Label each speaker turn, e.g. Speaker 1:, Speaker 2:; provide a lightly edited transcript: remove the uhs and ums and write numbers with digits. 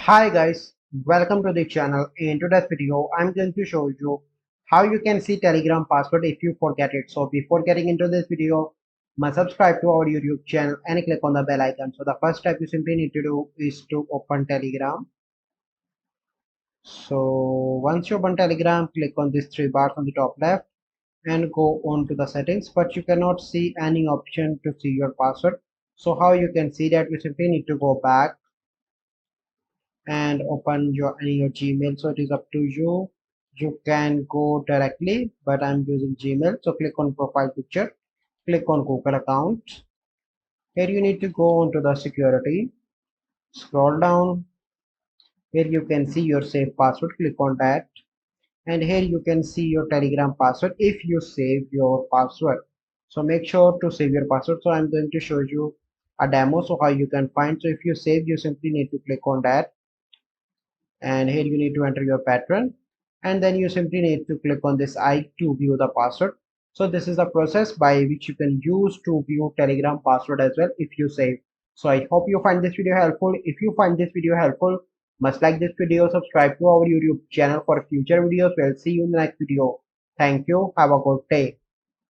Speaker 1: Hi guys, welcome to the channel. In today's video, I'm going to show you how you can see Telegram password if you forget it. So before getting into this video, must subscribe to our YouTube channel and click on the bell icon. So the first step you simply need to do is to open Telegram. So once you open Telegram, click on these three bars on the top left and go on to the settings, but you cannot see any option to see your password. So how you can see that, you simply need to go back and open your Gmail. So it is up to you. You can go directly, but I'm using Gmail. So click on profile picture, click on Google account. Here you need to go onto the security. Scroll down. Here you can see your save password. Click on that. And here you can see your Telegram password if you save your password. So make sure to save your password. So I'm going to show you a demo so how you can find. So if you save, you simply need to click on that, and here you need to enter your pattern, and then you simply need to click on this I to view the password. So this is the process by which you can use to view Telegram password as well if you save. So I hope you find this video helpful. If you find this video helpful, must like this video, subscribe to our YouTube channel for future videos. We'll see you in the next video. Thank you. Have a good day.